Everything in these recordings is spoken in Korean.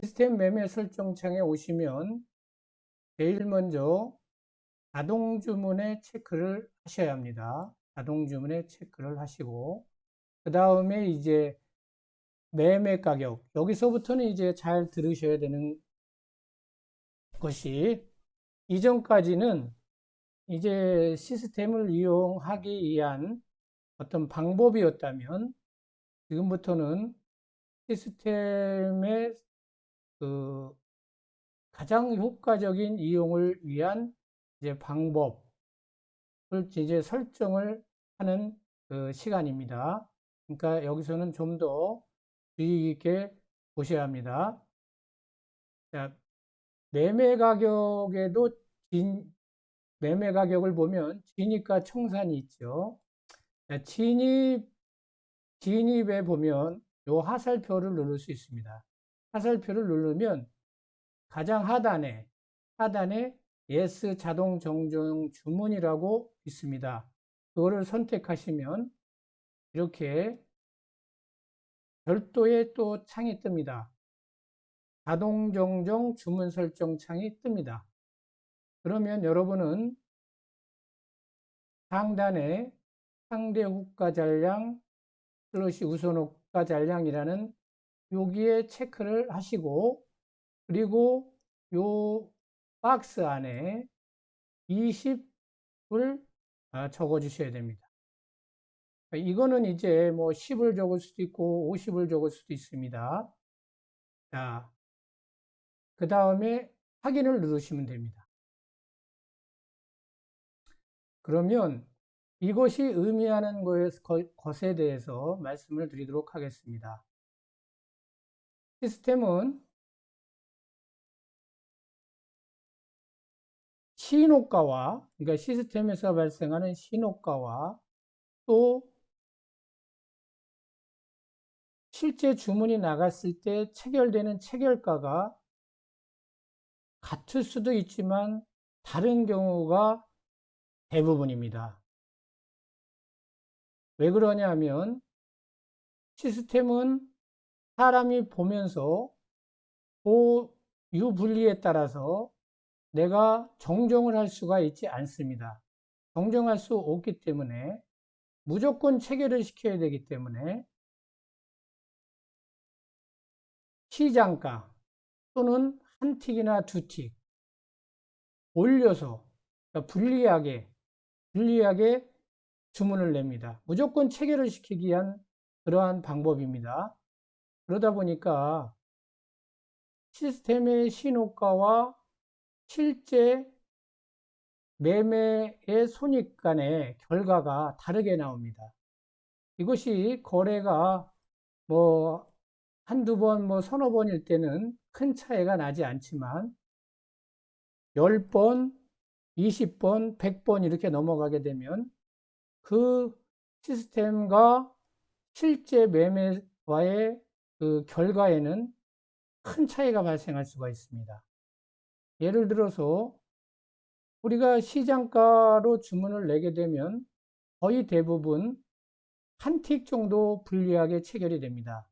시스템 매매 설정창에 오시면 제일 먼저 자동 주문에 체크를 하셔야 합니다. 자동 주문에 체크를 하시고 그 다음에 이제 매매 가격 여기서부터는 이제 잘 들으셔야 되는 것이 이전까지는 이제 시스템을 이용하기 위한 어떤 방법이었다면 지금부터는 시스템의 그 가장 효과적인 이용을 위한 이제 방법을 이제 설정을 하는 그 시간입니다. 그러니까 여기서는 좀 더 주의 깊게 보셔야 합니다. 자, 매매 가격에도 매매 가격을 보면 진입과 청산이 있죠. 자, 진입에 보면 요 하살표를 누를 수 있습니다. 하살표를 누르면 가장 하단에 yes 자동 정정 주문이라고 있습니다. 그거를 선택하시면 이렇게 별도의 또 창이 뜹니다. 자동 정정 주문 설정 창이 뜹니다. 그러면 여러분은 상단에 상대 호가 잔량 슬러시 우선 호가 잔량이라는 여기에 체크를 하시고 그리고 요 박스 안에 20을 적어 주셔야 됩니다. 이거는 이제 뭐 10을 적을 수도 있고 50을 적을 수도 있습니다. 자, 그 다음에 확인을 누르시면 됩니다. 그러면 이것이 의미하는 것에 대해서 말씀을 드리도록 하겠습니다. 시스템은 신호가와, 그러니까 시스템에서 발생하는 신호가와 또 실제 주문이 나갔을 때 체결되는 체결가가 같을 수도 있지만 다른 경우가 대부분입니다. 왜 그러냐면 시스템은 사람이 보면서 그 유분리에 따라서 내가 정정을 할 수가 있지 않습니다. 정정할 수 없기 때문에 무조건 체결을 시켜야 되기 때문에 시장가 또는 한 틱이나 두 틱 올려서 그러니까 불리하게 주문을 냅니다. 무조건 체결을 시키기 위한 그러한 방법입니다. 그러다 보니까 시스템의 신호가와 실제 매매의 손익 간의 결과가 다르게 나옵니다. 이것이 거래가 뭐 한두 번, 뭐 서너 번일 때는 큰 차이가 나지 않지만 10번, 20번, 100번 이렇게 넘어가게 되면 그 시스템과 실제 매매와의 그 결과에는 큰 차이가 발생할 수가 있습니다. 예를 들어서 우리가 시장가로 주문을 내게 되면 거의 대부분 한 틱 정도 불리하게 체결이 됩니다.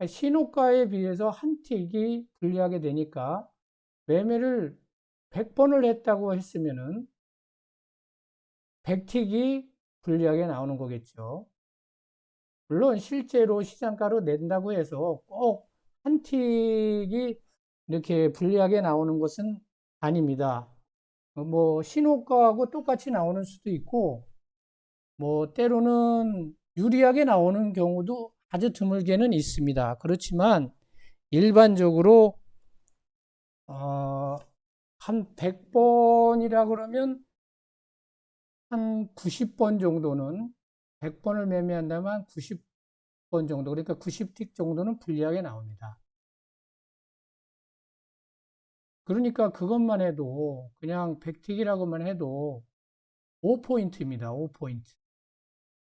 신호가에 비해서 한 틱이 불리하게 되니까 매매를 100번을 했다고 했으면은 100틱이 불리하게 나오는 거겠죠. 물론 실제로 시장가로 낸다고 해서 꼭 한 틱이 이렇게 불리하게 나오는 것은 아닙니다. 뭐 신호가하고 똑같이 나오는 수도 있고 뭐 때로는 유리하게 나오는 경우도 아주 드물게는 있습니다. 그렇지만 일반적으로 한 100번이라 그러면 한 90번 정도는 100번을 매매한다면 90번 정도 그러니까 90틱 정도는 불리하게 나옵니다. 그러니까 그것만 해도 그냥 100틱이라고만 해도 5포인트입니다. 5포인트.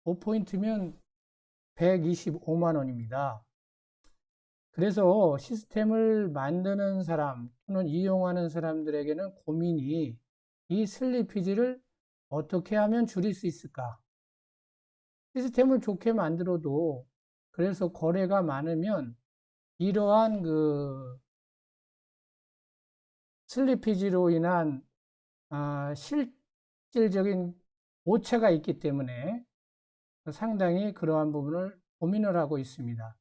5포인트면 125만 원입니다. 그래서 시스템을 만드는 사람 또는 이용하는 사람들에게는 고민이 이 슬리피지를 어떻게 하면 줄일 수 있을까? 시스템을 좋게 만들어도 그래서 거래가 많으면 이러한 그 슬리피지로 인한 실질적인 오차가 있기 때문에 상당히 그러한 부분을 고민을 하고 있습니다.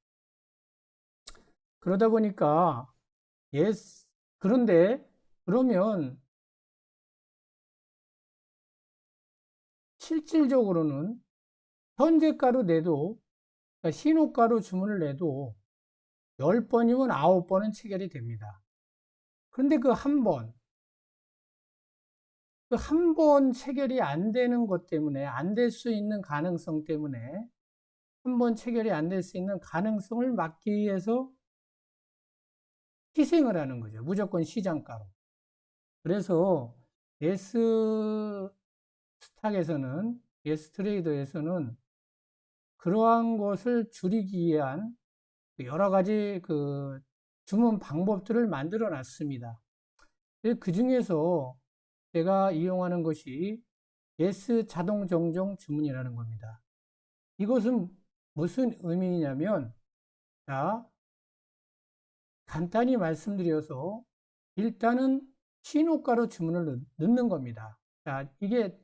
그러다 보니까 그런데 그러면 실질적으로는 현재가로 내도, 그러니까 신호가로 주문을 내도 10번이면 9번은 체결이 됩니다. 그런데 그 한 번 체결이 안 되는 것 때문에, 안 될 수 있는 가능성 때문에, 한 번 체결이 안 될 수 있는 가능성을 막기 위해서 희생을 하는 거죠. 무조건 시장가로. 그래서 예스 스탁에서는, 예스 트레이더에서는 그러한 것을 줄이기 위한 여러 가지 그 주문 방법들을 만들어 놨습니다. 그 중에서 제가 이용하는 것이 예스 자동 정정 주문이라는 겁니다. 이것은 무슨 의미냐면, 자, 간단히 말씀드려서 일단은 신호가로 주문을 넣는 겁니다. 자, 이게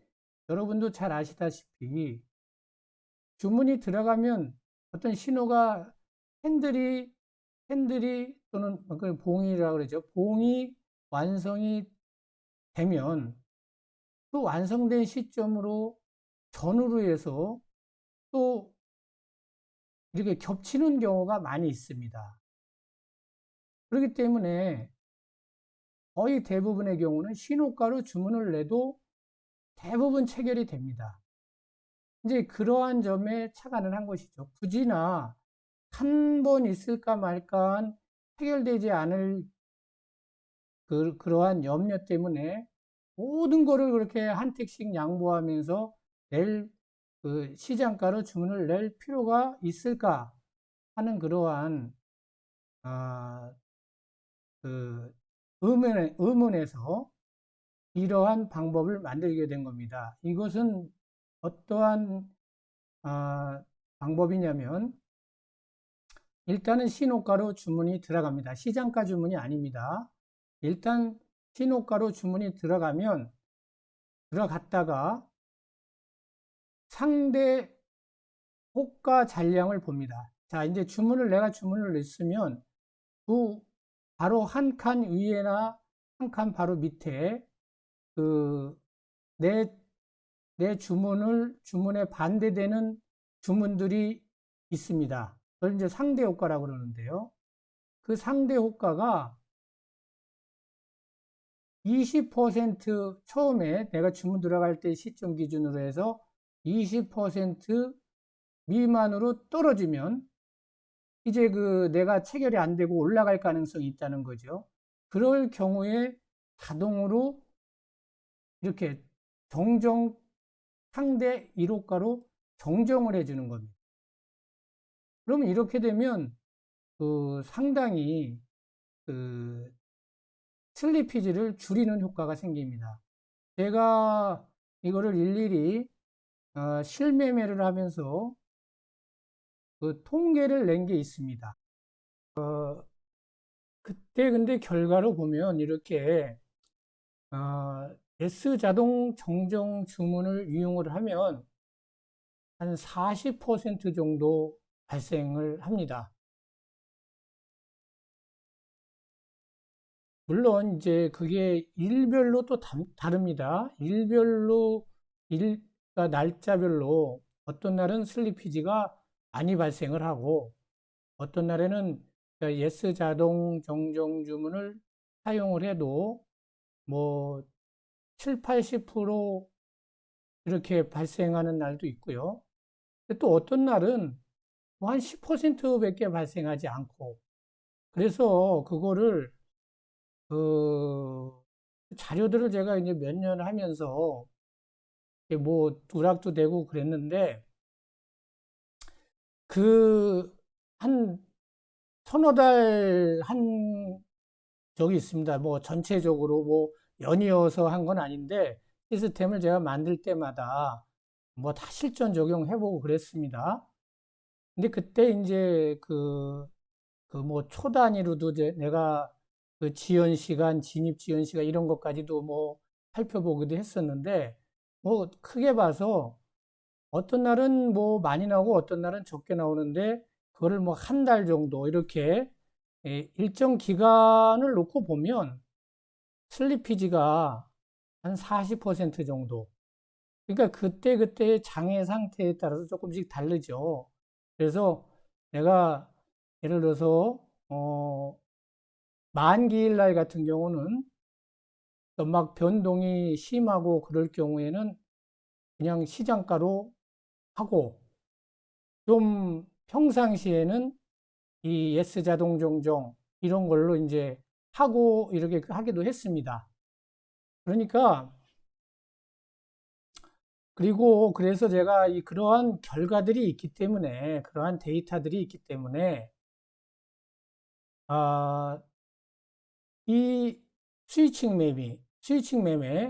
여러분도 잘 아시다시피 주문이 들어가면 어떤 신호가 핸들이 또는 봉이라고 그러죠. 봉이 완성이 되면 또 완성된 시점으로 전후로 해서 또 이렇게 겹치는 경우가 많이 있습니다. 그렇기 때문에 거의 대부분의 경우는 신호가로 주문을 내도 대부분 체결이 됩니다. 이제 그러한 점에 착안을 한 것이죠. 굳이나 한 번 있을까 말까 한 해결되지 않을 그러한 염려 때문에 모든 거를 그렇게 한 택씩 양보하면서 그 시장가로 주문을 낼 필요가 있을까 하는 그러한 아, 그 의문에서 이러한 방법을 만들게 된 겁니다. 이것은 어떠한 방법이냐면 일단은 신호가로 주문이 들어갑니다. 시장가 주문이 아닙니다. 일단 신호가로 주문이 들어갔다가 상대 호가 잔량을 봅니다. 자, 이제 내가 주문을 냈으면 그 바로 한 칸 위에나 한 칸 바로 밑에 그 내 주문에 반대되는 주문들이 있습니다. 그걸 이제 상대 효과라고 그러는데요. 그 상대 효과가 20% 처음에 내가 주문 들어갈 때 시점 기준으로 해서 20% 미만으로 떨어지면 이제 내가 체결이 안 되고 올라갈 가능성이 있다는 거죠. 그럴 경우에 자동으로 이렇게 상대 1호가로 정정을 해주는 겁니다. 그러면 이렇게 되면 상당히 그 슬리피지를 줄이는 효과가 생깁니다. 제가 이거를 일일이 실매매를 하면서 그 통계를 낸 게 있습니다. 그때 근데 결과로 보면 이렇게 S 자동 정정 주문을 이용을 하면 한 40% 정도 발생을 합니다. 물론 이제 그게 일별로 또 다릅니다. 그러니까 날짜별로 어떤 날은 슬리피지가 많이 발생을 하고 어떤 날에는 예스 자동 정정 주문을 사용을 해도 뭐 7, 80% 이렇게 발생하는 날도 있고요. 또 어떤 날은 뭐 한 10%밖에 발생하지 않고 그래서 그거를 그 자료들을 제가 이제 몇 년 하면서 뭐 누락도 되고 그랬는데 그 한 서너 달 한 적이 있습니다. 뭐 전체적으로 뭐 연이어서 한 건 아닌데 시스템을 제가 만들 때마다 뭐 다 실전 적용해보고 그랬습니다. 근데 그때 이제 그 뭐 초 단위로도 내가 그 지연 시간, 진입 지연 시간 이런 것까지도 뭐 살펴보기도 했었는데 뭐 크게 봐서 어떤 날은 뭐 많이 나오고 어떤 날은 적게 나오는데 그거를 뭐 한 달 정도 이렇게 일정 기간을 놓고 보면 슬리피지가 한 40% 정도. 그러니까 그때그때의 장애 상태에 따라서 조금씩 다르죠. 그래서 내가 예를 들어서 만기일 날 같은 경우는 막 변동이 심하고 그럴 경우에는 그냥 시장가로 하고 좀 평상시에는 이 예스 자동 종종 이런 걸로 이제 하고 이렇게 하기도 했습니다. 그러니까 그리고 그래서 제가 그러한 결과들이 있기 때문에 그러한 데이터들이 있기 때문에 아, 이 스위칭 매매,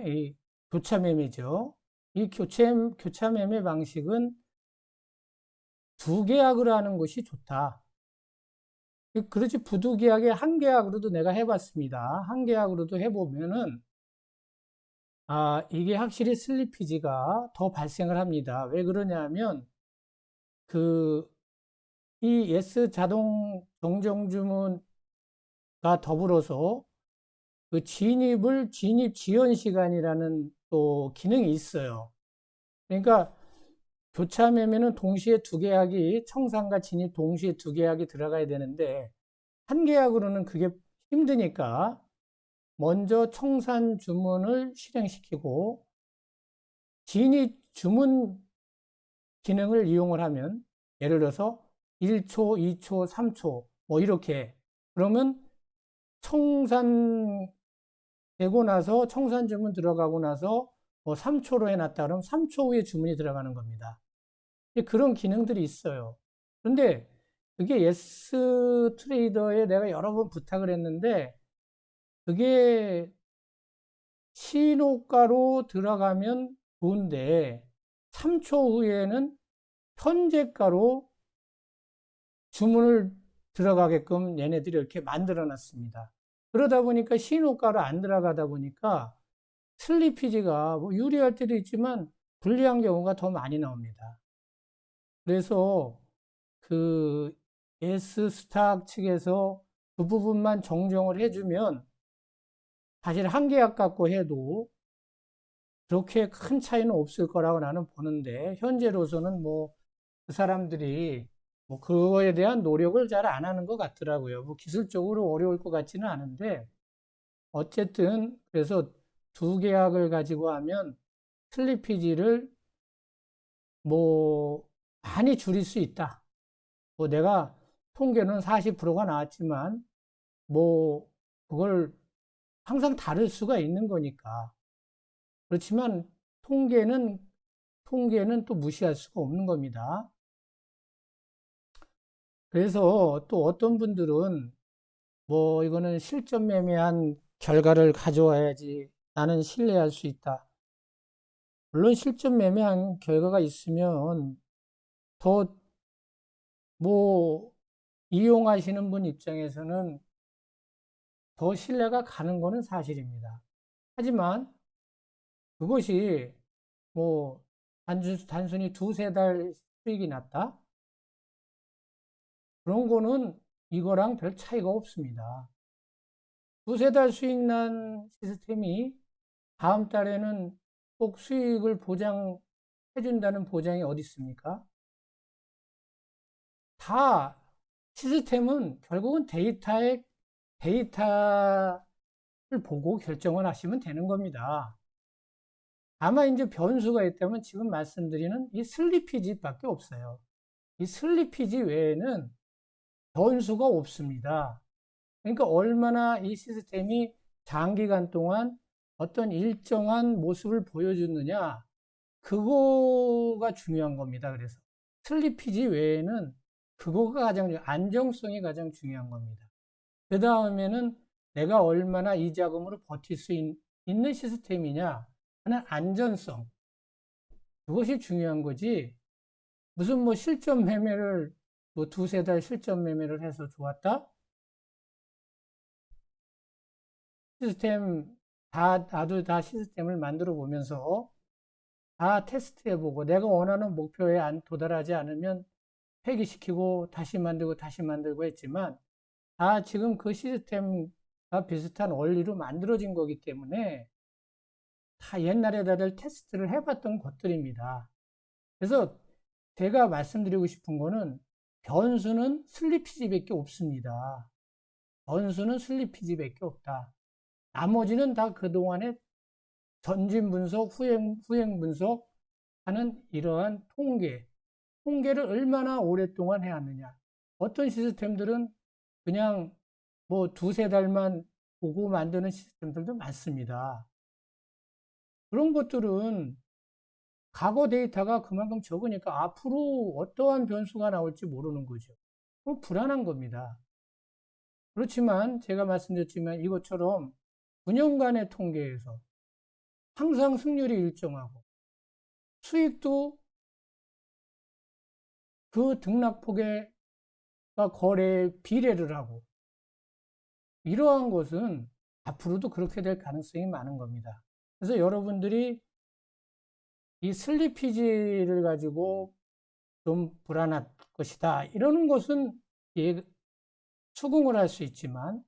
이 교차 매매죠. 이 교차 매매 방식은 두 계약을 하는 것이 좋다. 그렇지 부두 계약에 한 계약으로도 내가 해봤습니다. 한 계약으로도 해보면은 이게 확실히 슬리피지가 더 발생을 합니다. 왜 그러냐면 그 이 예스 자동 정정 주문과 더불어서 그 진입 지연 시간이라는 또 기능이 있어요. 그러니까 교차 매매는 동시에 두 계약이 청산과 진입 동시에 두 계약이 들어가야 되는데 한 계약으로는 그게 힘드니까 먼저 청산 주문을 실행시키고 진입 주문 기능을 이용을 하면 예를 들어서 1초, 2초, 3초 뭐 이렇게 그러면 청산되고 나서 청산 주문 들어가고 나서 뭐 3초로 해놨다 그러면 3초 후에 주문이 들어가는 겁니다. 그런 기능들이 있어요. 그런데 그게 예스 트레이더에 내가 여러 번 부탁을 했는데 그게 신호가로 들어가면 좋은데 3초 후에는 현재가로 주문을 들어가게끔 얘네들이 이렇게 만들어 놨습니다. 그러다 보니까 신호가로 안 들어가다 보니까 슬리피지가 뭐 유리할 때도 있지만 불리한 경우가 더 많이 나옵니다. 그래서 그 S 스탁 측에서 그 부분만 정정을 해주면 사실 한 계약 갖고 해도 그렇게 큰 차이는 없을 거라고 나는 보는데 현재로서는 뭐 그 사람들이 뭐 그거에 대한 노력을 잘 안 하는 것 같더라고요. 뭐 기술적으로 어려울 것 같지는 않은데 어쨌든 그래서 두 계약을 가지고 하면 슬리피지를 뭐 많이 줄일 수 있다. 뭐 내가 통계는 40%가 나왔지만 뭐 그걸 항상 다를 수가 있는 거니까. 그렇지만 통계는 또 무시할 수가 없는 겁니다. 그래서 또 어떤 분들은 뭐 이거는 실전 매매한 결과를 가져와야지 나는 신뢰할 수 있다. 물론 실전 매매한 결과가 있으면 더 뭐 이용하시는 분 입장에서는 더 신뢰가 가는 거는 사실입니다. 하지만 그것이 뭐 단순히 두세 달 수익이 났다? 그런 거는 이거랑 별 차이가 없습니다. 두세 달 수익 난 시스템이 다음 달에는 꼭 수익을 보장해준다는 보장이 어디 있습니까? 다 시스템은 결국은 데이터를 보고 결정을 하시면 되는 겁니다. 아마 이제 변수가 있다면 지금 말씀드리는 이 슬리피지밖에 없어요. 이 슬리피지 외에는 변수가 없습니다. 그러니까 얼마나 이 시스템이 장기간 동안 어떤 일정한 모습을 보여주느냐, 그거가 중요한 겁니다. 그래서 슬리피지 외에는 그거가 안정성이 가장 중요한 겁니다. 그 다음에는 내가 얼마나 이 자금으로 버틸 수 있는 시스템이냐 하는 안전성. 그것이 중요한 거지. 무슨 뭐 실전 매매를 뭐 두세 달 실전 매매를 해서 좋았다? 시스템 나도 다 시스템을 만들어 보면서 다 테스트해 보고 내가 원하는 목표에 도달하지 않으면 폐기시키고 다시 만들고 했지만 다 지금 그 시스템과 비슷한 원리로 만들어진 거기 때문에 다 옛날에 다들 테스트를 해봤던 것들입니다. 그래서 제가 말씀드리고 싶은 거는 변수는 슬리피지밖에 없습니다. 변수는 슬리피지밖에 없다. 나머지는 다 그동안에 전진 분석, 후행 분석 하는 이러한 통계를 얼마나 오랫동안 해왔느냐. 어떤 시스템들은 그냥 뭐 두세 달만 보고 만드는 시스템들도 많습니다. 그런 것들은 과거 데이터가 그만큼 적으니까 앞으로 어떠한 변수가 나올지 모르는 거죠. 불안한 겁니다. 그렇지만 제가 말씀드렸지만 이것처럼 9년간의 통계에서 항상 승률이 일정하고 수익도 그 등락폭의 거래에 비례를 하고 이러한 것은 앞으로도 그렇게 될 가능성이 많은 겁니다. 그래서 여러분들이 이 슬리피지를 가지고 좀 불안할 것이다. 이러는 것은 수긍을 할 수 있지만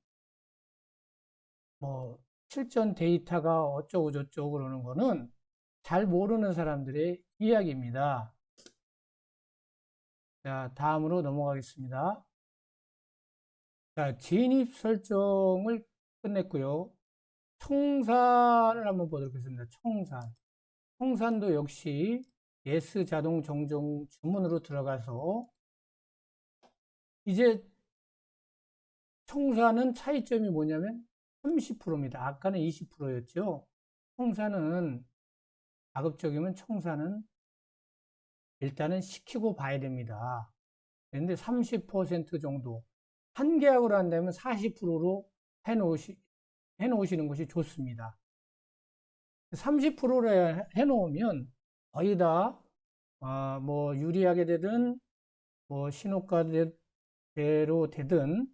뭐 실전 데이터가 어쩌고 저쩌고 그러는 거는 잘 모르는 사람들의 이야기입니다. 자, 다음으로 넘어가겠습니다. 자, 진입 설정을 끝냈고요. 청산을 한번 보도록 하겠습니다. 청산도 역시 예스 자동 정정 주문으로 들어가서 이제 청산은 차이점이 뭐냐면 30%입니다. 아까는 20%였죠. 청산은 가급적이면 청산은 일단은 시키고 봐야 됩니다. 그런데 30% 정도 한 계약으로 한다면 40%로 해놓으시는 것이 좋습니다. 30%로 해놓으면 거의 다 뭐 유리하게 되든 뭐 신호가대로 되든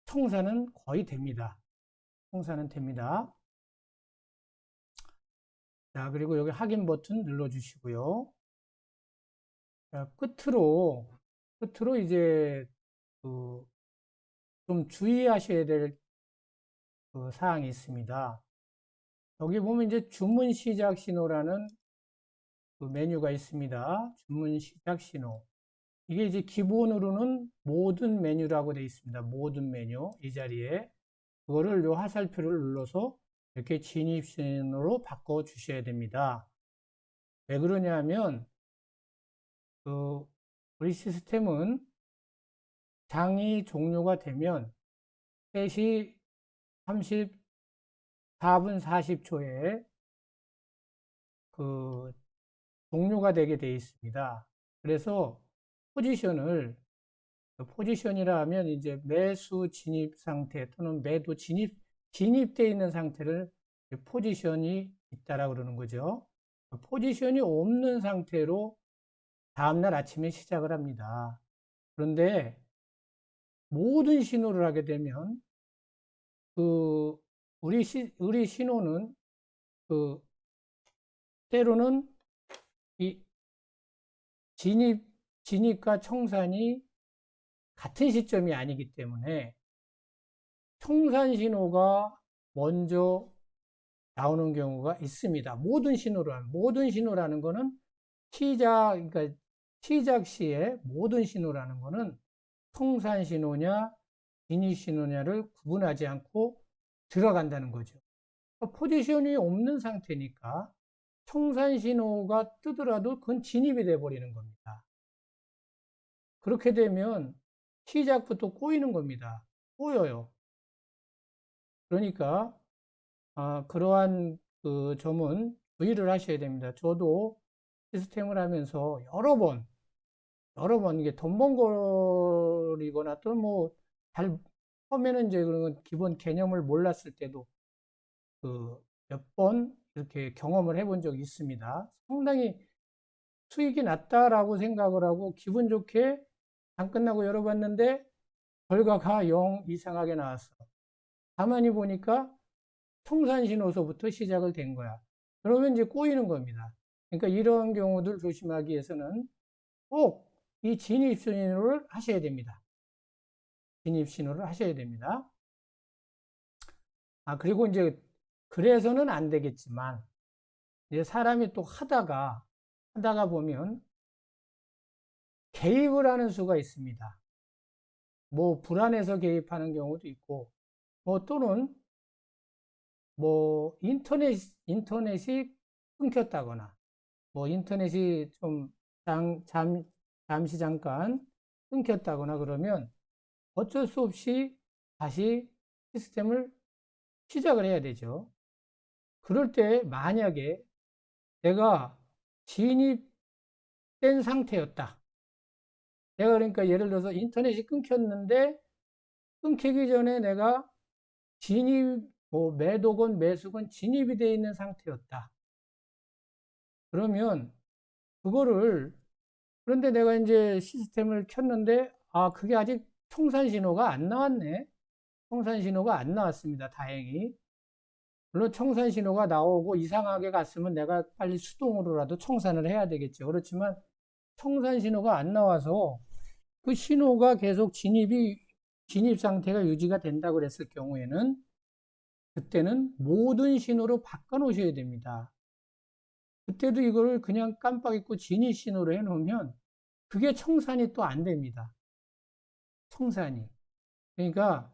청산은 거의 됩니다. 청산은 됩니다. 자, 그리고 여기 확인 버튼 눌러주시고요. 자, 끝으로 이제 좀 주의하셔야 될 사항이 있습니다. 여기 보면 이제 주문 시작 신호라는 메뉴가 있습니다. 주문 시작 신호. 이게 이제 기본으로는 모든 메뉴라고 되어 있습니다. 모든 메뉴 이 자리에 그거를 요 화살표를 눌러서 이렇게 진입 신호로 바꿔 주셔야 됩니다. 왜 그러냐면 우리 시스템은 장이 종료가 되면 3시 34분 40초에 종료가 되게 되어 있습니다. 그래서 포지션이라 하면 이제 매수 진입 상태 또는 매도 진입되어 있는 상태를 포지션이 있다라고 그러는 거죠. 포지션이 없는 상태로 다음날 아침에 시작을 합니다. 그런데 모든 신호를 하게 되면 우리 신호는 때로는 이 진입과 청산이 같은 시점이 아니기 때문에 청산 신호가 먼저 나오는 경우가 있습니다. 모든 신호라는 거는 그러니까 시작 시에 모든 신호라는 거는 청산 신호냐 진입 신호냐를 구분하지 않고 들어간다는 거죠. 포지션이 없는 상태니까 청산 신호가 뜨더라도 그건 진입이 돼 버리는 겁니다. 그렇게 되면 시작부터 꼬이는 겁니다. 꼬여요. 그러니까 그러한 점은 주의를 하셔야 됩니다. 저도 시스템을 하면서 여러 번 이게 돈 번거리거나 또 뭐 처음에는 이제 그런 기본 개념을 몰랐을 때도 몇 번 이렇게 경험을 해본 적이 있습니다. 상당히 수익이 났다라고 생각을 하고 기분 좋게 장 끝나고 열어봤는데 결과가 영 이상하게 나왔어. 가만히 보니까 청산신호서부터 시작을 된 거야. 그러면 이제 꼬이는 겁니다. 그러니까 이런 경우들 조심하기 위해서는 꼭 이 진입신호를 하셔야 됩니다. 진입신호를 하셔야 됩니다. 그리고 이제 그래서는 안 되겠지만 이제 사람이 또 하다가 보면 개입을 하는 수가 있습니다. 뭐 불안해서 개입하는 경우도 있고, 뭐 또는 뭐 인터넷이 끊겼다거나, 뭐 인터넷이 좀 잠시 잠깐 끊겼다거나 그러면 어쩔 수 없이 다시 시스템을 시작을 해야 되죠. 그럴 때 만약에 내가 진입된 상태였다. 내가 그러니까 예를 들어서 인터넷이 끊겼는데 끊기기 전에 내가 뭐 매도건 매수건 진입이 되어 있는 상태였다. 그러면 그거를 그런데 내가 이제 시스템을 켰는데 그게 아직 청산 신호가 안 나왔네. 청산 신호가 안 나왔습니다. 다행히. 물론 청산 신호가 나오고 이상하게 갔으면 내가 빨리 수동으로라도 청산을 해야 되겠죠. 그렇지만 청산 신호가 안 나와서 그 신호가 계속 진입 상태가 유지가 된다고 그랬을 경우에는 그때는 모든 신호로 바꿔 놓으셔야 됩니다. 그때도 이걸 그냥 깜빡 잊고 진입 신호로 해 놓으면 그게 청산이 또 안 됩니다. 청산이. 그러니까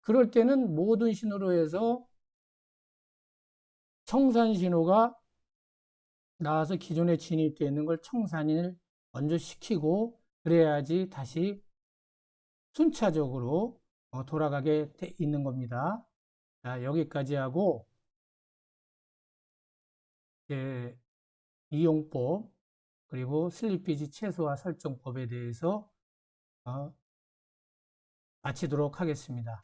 그럴 때는 모든 신호로 해서 청산 신호가 나와서 기존에 진입되어 있는 걸 청산을 먼저 시키고 그래야지 다시 순차적으로 돌아가게 돼 있는 겁니다. 자, 여기까지 하고 이용법 그리고 슬리피지 최소화 설정법에 대해서 마치도록 하겠습니다.